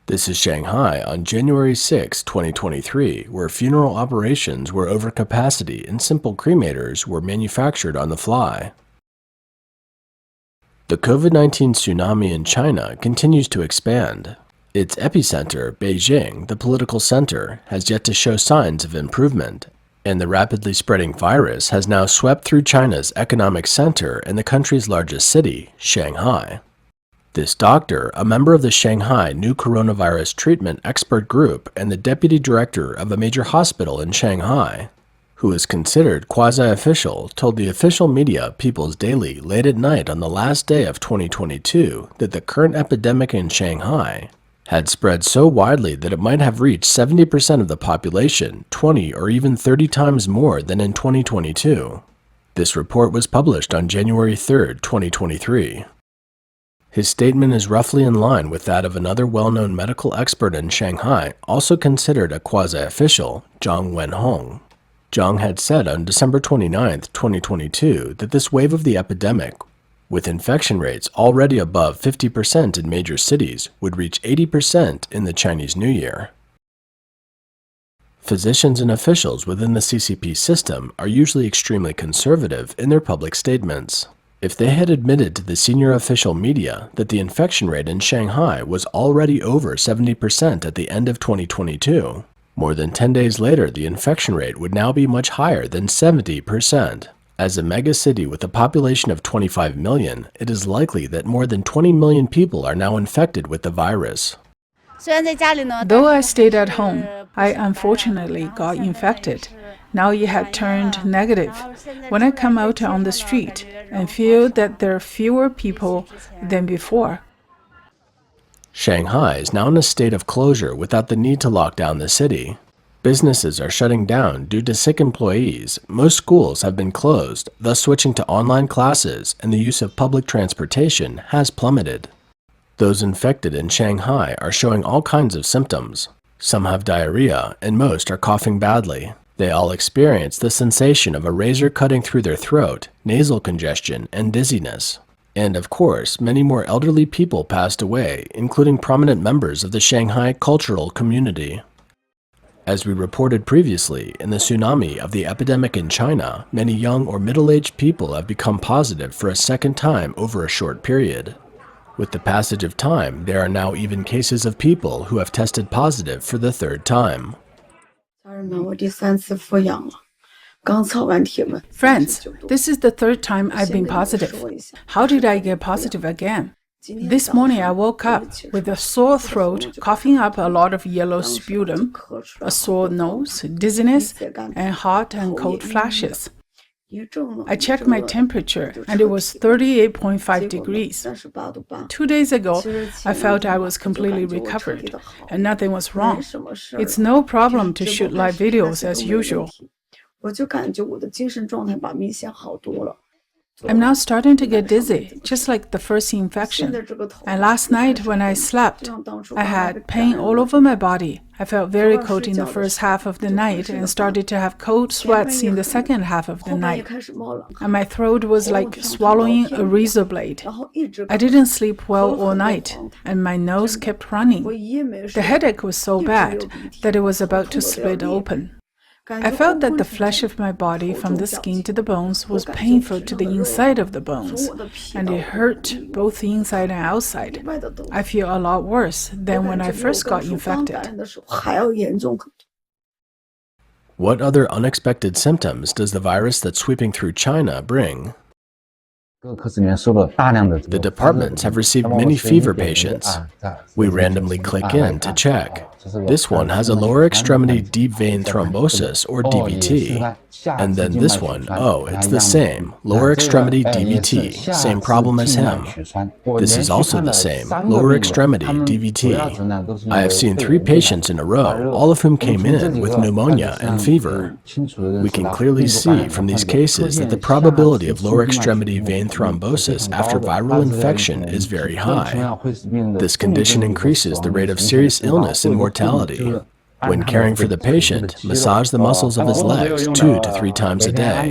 This is Shanghai on January 6, 2023, where funeral operations were over capacity and simple cremators were manufactured on the fly. The COVID-19 tsunami in China continues to expand. Its epicenter, Beijing, the political center, has yet to show signs of improvement, and the rapidly spreading virus has now swept through China's economic center and the country's largest city, Shanghai. This doctor, a member of the Shanghai New Coronavirus Treatment Expert Group and the deputy director of a major hospital in Shanghai, who is considered quasi-official, told the official media People's Daily late at night on the last day of 2022 that the current epidemic in Shanghai had spread so widely that it might have reached 70% of the population, 20 or even 30 times more than in 2022. This report was published on January 3, 2023. His statement is roughly in line with that of another well-known medical expert in Shanghai, also considered a quasi-official, Zhang Wenhong. Zhang had said on December 29, 2022, that this wave of the epidemic, with infection rates already above 50% in major cities, would reach 80% in the Chinese New Year. Physicians and officials within the CCP system are usually extremely conservative in their public statements. If they had admitted to the senior official media that the infection rate in Shanghai was already over 70% at the end of 2022, more than 10 days later the infection rate would now be much higher than 70%. As a megacity with a population of 25 million, it is likely that more than 20 million people are now infected with the virus. Though I stayed at home, I unfortunately got infected. Now it had turned negative. When I come out on the street and feel that there are fewer people than before. Shanghai is now in a state of closure without the need to lock down the city. Businesses are shutting down due to sick employees. Most schools have been closed, thus switching to online classes, and the use of public transportation has plummeted. Those infected in Shanghai are showing all kinds of symptoms. Some have diarrhea, and most are coughing badly. They all experience the sensation of a razor cutting through their throat, nasal congestion, and dizziness. And of course, many more elderly people passed away, including prominent members of the Shanghai cultural community. As we reported previously, in the tsunami of the epidemic in China, many young or middle-aged people have become positive for a second time over a short period. With the passage of time, there are now even cases of people who have tested positive for the third time. Friends, this is the third time I've been positive. How did I get positive again? This morning I woke up with a sore throat, coughing up a lot of yellow sputum, a sore nose, dizziness, and hot and cold flashes. I checked my temperature and it was 38.5 degrees. 2 days ago, I felt I was completely recovered and nothing was wrong. It's no problem to shoot live videos as usual. I'm now starting to get dizzy, just like the first infection. And last night when I slept, I had pain all over my body. I felt very cold in the first half of the night and started to have cold sweats in the second half of the night. And my throat was like swallowing a razor blade. I didn't sleep well all night, and my nose kept running. The headache was so bad that it was about to split open. I felt that the flesh of my body from the skin to the bones was painful to the inside of the bones, and it hurt both inside and outside. I feel a lot worse than when I first got infected. What other unexpected symptoms does the virus that's sweeping through China bring? The departments have received many fever patients. We randomly click in to check. This one has a lower extremity deep vein thrombosis, or DVT. And then this one, oh, it's the same, lower extremity DVT, same problem as him. This is also the same, lower extremity DVT. I have seen 3 patients in a row, all of whom came in with pneumonia and fever. We can clearly see from these cases that the probability of lower extremity vein thrombosis after viral infection is very high. This condition increases the rate of serious illness and mortality. When caring for the patient, massage the muscles of his legs 2 to 3 times a day.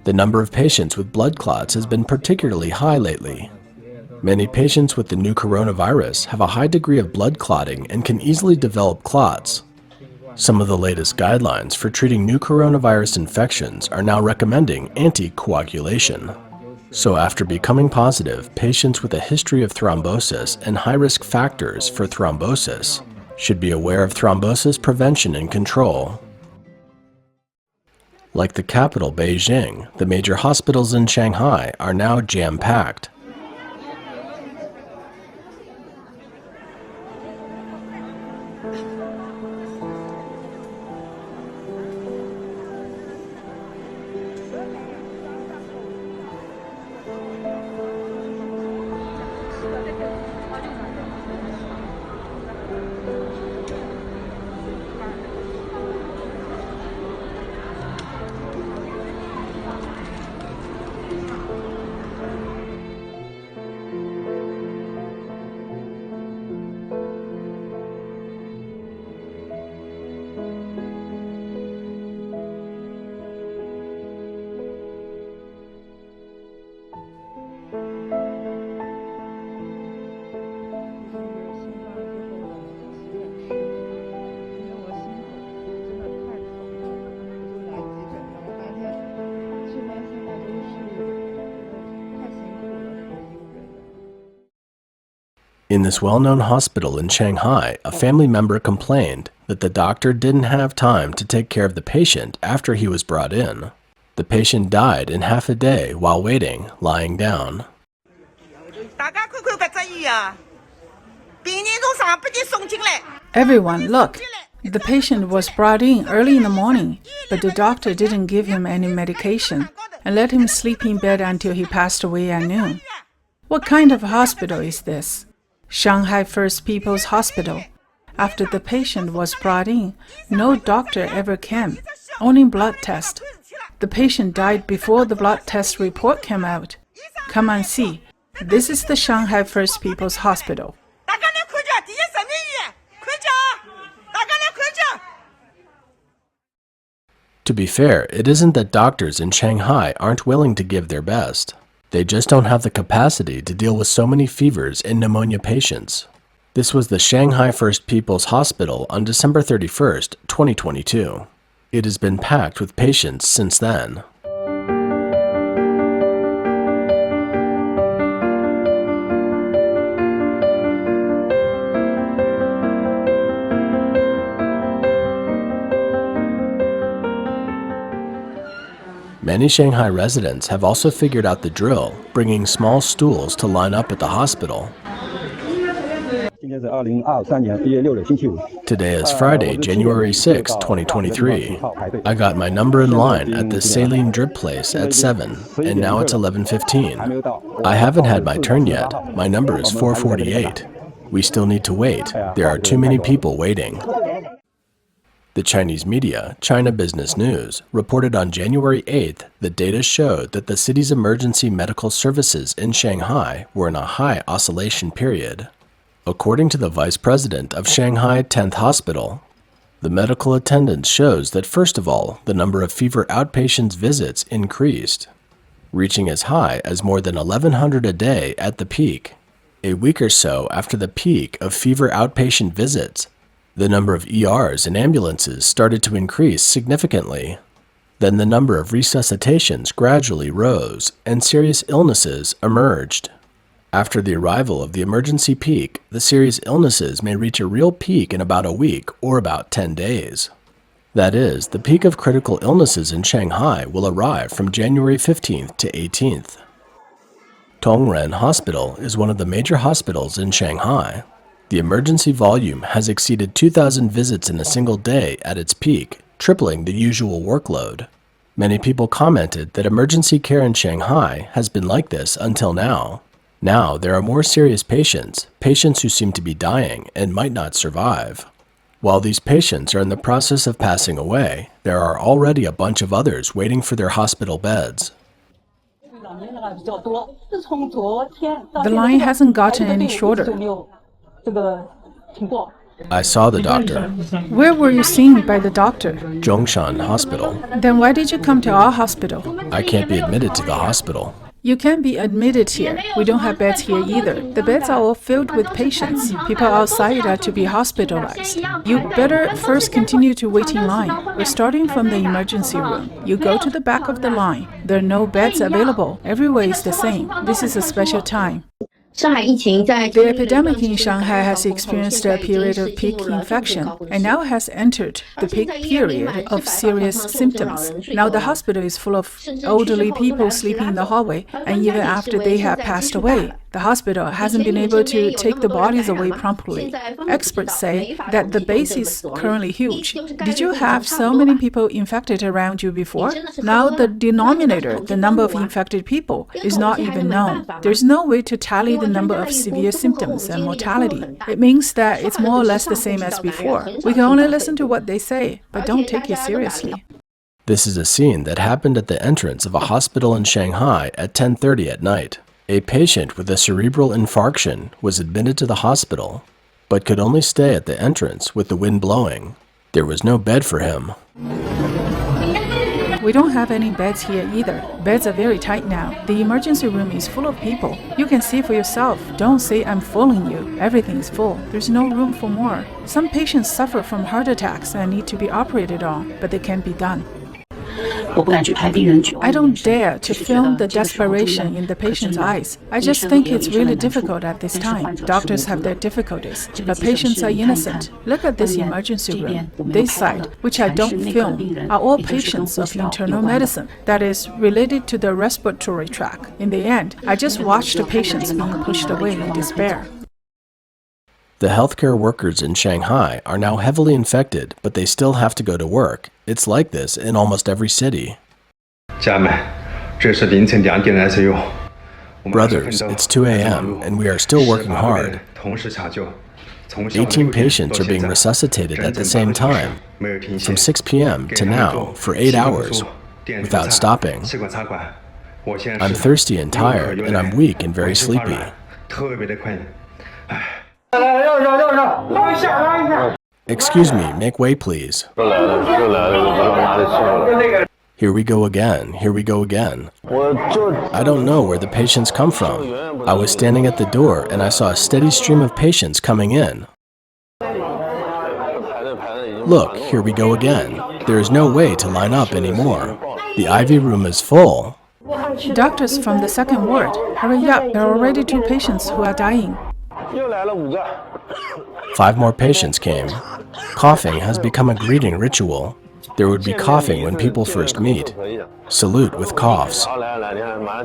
The number of patients with blood clots has been particularly high lately. Many patients with the new coronavirus have a high degree of blood clotting and can easily develop clots. Some of the latest guidelines for treating new coronavirus infections are now recommending anticoagulation. So after becoming positive, patients with a history of thrombosis and high-risk factors for thrombosis should be aware of thrombosis prevention and control. Like the capital, Beijing, the major hospitals in Shanghai are now jam-packed. In this well-known hospital in Shanghai, a family member complained that the doctor didn't have time to take care of the patient after he was brought in. The patient died in half a day while waiting, lying down. Everyone, look! The patient was brought in early in the morning, but the doctor didn't give him any medication and let him sleep in bed until he passed away at noon. What kind of hospital is this? Shanghai First People's Hospital. After the patient was brought in, no doctor ever came, only blood test. The patient died before the blood test report came out. Come and see. This is the Shanghai First People's Hospital. To be fair, it isn't that doctors in Shanghai aren't willing to give their best. They just don't have the capacity to deal with so many fevers and pneumonia patients. This was the Shanghai First People's Hospital on December 31st, 2022. It has been packed with patients since then. Many Shanghai residents have also figured out the drill, bringing small stools to line up at the hospital. Today is Friday, January 6, 2023. I got my number in line at the saline drip place at 7, and now it's 11:15. I haven't had my turn yet. My number is 448. We still need to wait. There are too many people waiting. The Chinese media, China Business News, reported on January 8th that data showed that the city's emergency medical services in Shanghai were in a high oscillation period. According to the vice president of Shanghai 10th Hospital, the medical attendance shows that first of all, the number of fever outpatients visits increased, reaching as high as more than 1,100 a day at the peak. A week or so after the peak of fever outpatient visits, the number of ERs and ambulances started to increase significantly. Then the number of resuscitations gradually rose, and serious illnesses emerged. After the arrival of the emergency peak, the serious illnesses may reach a real peak in about a week or about 10 days. That is, the peak of critical illnesses in Shanghai will arrive from January 15th to 18th. Tongren Hospital is one of the major hospitals in Shanghai. The emergency volume has exceeded 2,000 visits in a single day at its peak, tripling the usual workload. Many people commented that emergency care in Shanghai has been like this until now. Now there are more serious patients who seem to be dying and might not survive. While these patients are in the process of passing away, there are already a bunch of others waiting for their hospital beds. The line hasn't gotten any shorter. I saw the doctor. Where were you seen by the doctor? Zhongshan Hospital. Then why did you come to our hospital? I can't be admitted to the hospital. You can't be admitted here. We don't have beds here either. The beds are all filled with patients. People outside are to be hospitalized. You better first continue to wait in line. We're starting from the emergency room. You go to the back of the line. There are no beds available. Everywhere is the same. This is a special time. The epidemic in Shanghai has experienced a period of peak infection and now has entered the peak period of serious symptoms. Now the hospital is full of elderly people sleeping in the hallway, and even after they have passed away, the hospital hasn't been able to take the bodies away promptly. Experts say that the base is currently huge. Did you have so many people infected around you before? Now the denominator, the number of infected people, is not even known. There's no way to tally the number of severe symptoms and mortality. It means that it's more or less the same as before. We can only listen to what they say, but don't take it seriously. This is a scene that happened at the entrance of a hospital in Shanghai at 10:30 at night. A patient with a cerebral infarction was admitted to the hospital, but could only stay at the entrance with the wind blowing. There was no bed for him. We don't have any beds here either. Beds are very tight now. The emergency room is full of people. You can see for yourself. Don't say I'm fooling you. Everything is full. There's no room for more. Some patients suffer from heart attacks and need to be operated on, but they can't be done. I don't dare to film the desperation in the patient's eyes. I just think it's really difficult at this time. Doctors have their difficulties, but patients are innocent. Look at this emergency room. This side, which I don't film, are all patients of internal medicine, that is, related to the respiratory tract. In the end, I just watched the patients being pushed away in despair. The healthcare workers in Shanghai are now heavily infected, but they still have to go to work. It's like this in almost every city. Brothers, it's 2 a.m. and we are still working hard. 18 patients are being resuscitated at the same time, from 6 p.m. to now, for 8 hours, without stopping. I'm thirsty and tired, and I'm weak and very sleepy. Excuse me, make way please. Here we go again, here we go again. I don't know where the patients come from. I was standing at the door and I saw a steady stream of patients coming in. Look, here we go again. There is no way to line up anymore. The IV room is full. Doctors from the second ward, hurry up, there are already 2 patients who are dying. 5 more patients came. Coughing has become a greeting ritual. There would be coughing when people first meet. Salute with coughs.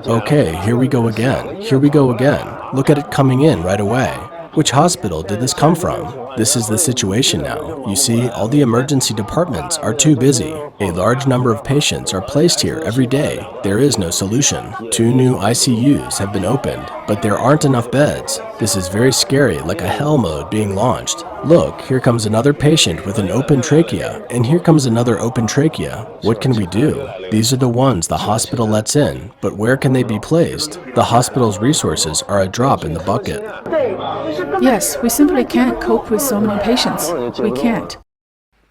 Okay, here we go again. Here we go again. Look at it coming in right away. Which hospital did this come from? This is the situation now. You see, all the emergency departments are too busy. A large number of patients are placed here every day. There is no solution. 2 new ICUs have been opened, but there aren't enough beds. This is very scary, like a hell mode being launched. Look, here comes another patient with an open trachea, and here comes another open trachea. What can we do? These are the ones the hospital lets in, but where can they be placed? The hospital's resources are a drop in the bucket. Yes, we simply can't cope with so many patients. We can't.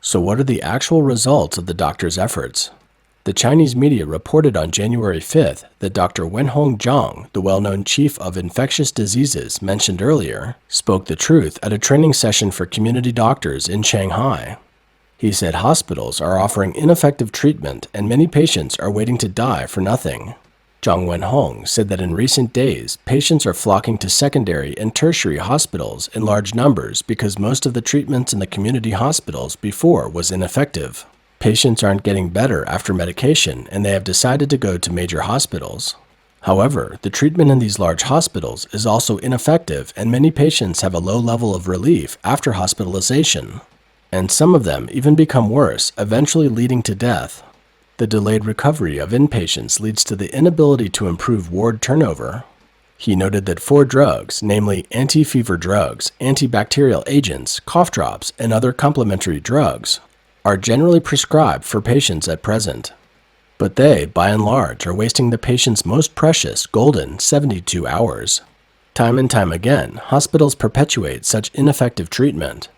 So what are the actual results of the doctor's efforts? The Chinese media reported on January 5th that Dr. Wenhong Zhang, the well-known chief of infectious diseases mentioned earlier, spoke the truth at a training session for community doctors in Shanghai. He said hospitals are offering ineffective treatment and many patients are waiting to die for nothing. Zhang Wenhong said that in recent days, patients are flocking to secondary and tertiary hospitals in large numbers because most of the treatments in the community hospitals before was ineffective. Patients aren't getting better after medication and they have decided to go to major hospitals. However, the treatment in these large hospitals is also ineffective and many patients have a low level of relief after hospitalization. And some of them even become worse, eventually leading to death. The delayed recovery of inpatients leads to the inability to improve ward turnover. He noted that 4 drugs, namely anti-fever drugs, antibacterial agents, cough drops, and other complementary drugs, are generally prescribed for patients at present. But they, by and large, are wasting the patient's most precious, golden 72 hours. Time and time again, hospitals perpetuate such ineffective treatment.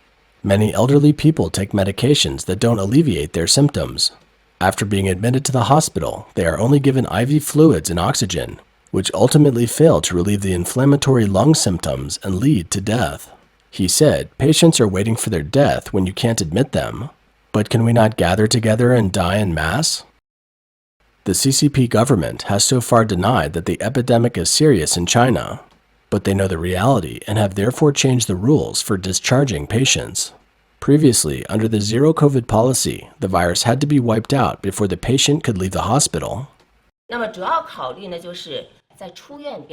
Many elderly people take medications that don't alleviate their symptoms. After being admitted to the hospital, they are only given IV fluids and oxygen, which ultimately fail to relieve the inflammatory lung symptoms and lead to death. He said, patients are waiting for their death when you can't admit them. But can we not gather together and die en masse? The CCP government has so far denied that the epidemic is serious in China, but they know the reality and have therefore changed the rules for discharging patients. Previously, under the zero COVID policy, the virus had to be wiped out before the patient could leave the hospital.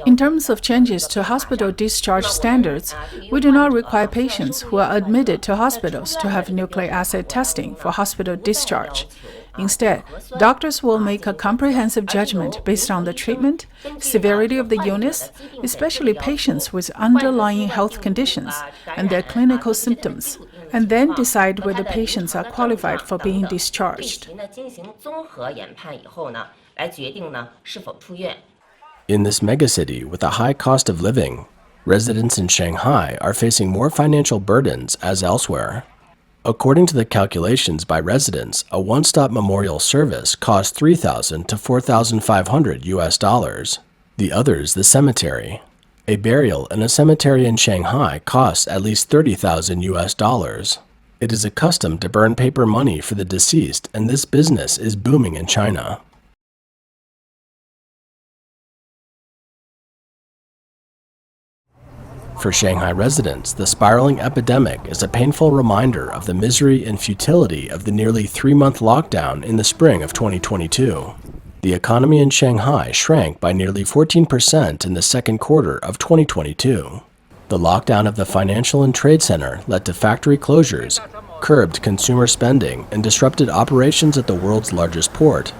In terms of changes to hospital discharge standards, we do not require patients who are admitted to hospitals to have nucleic acid testing for hospital discharge. Instead, doctors will make a comprehensive judgment based on the treatment, severity of the illness, especially patients with underlying health conditions, and their clinical symptoms, and then decide whether patients are qualified for being discharged. In this megacity with a high cost of living, residents in Shanghai are facing more financial burdens as elsewhere. According to the calculations by residents, a one-stop memorial service costs $3,000 to $4,500 US. The others, the cemetery. A burial in a cemetery in Shanghai costs at least $30,000 US. It is a custom to burn paper money for the deceased, and this business is booming in China. For Shanghai residents, the spiraling epidemic is a painful reminder of the misery and futility of the nearly 3-month lockdown in the spring of 2022. The economy in Shanghai shrank by nearly 14% in the second quarter of 2022. The lockdown of the financial and trade center led to factory closures, curbed consumer spending, and disrupted operations at the world's largest port.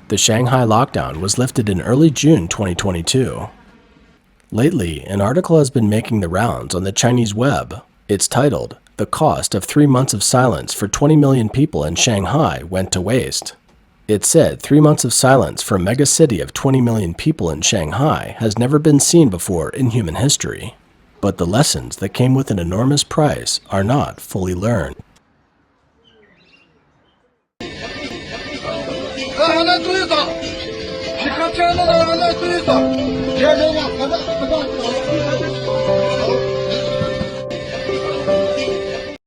The Shanghai lockdown was lifted in early June 2022. Lately, an article has been making the rounds on the Chinese web. It's titled, "The Cost of 3 Months of Silence for 20 Million People in Shanghai Went to Waste." It said 3 months of silence for a megacity of 20 million people in Shanghai has never been seen before in human history. But the lessons that came with an enormous price are not fully learned. 注意走，骑车的人注意走，别扔了，别扔了。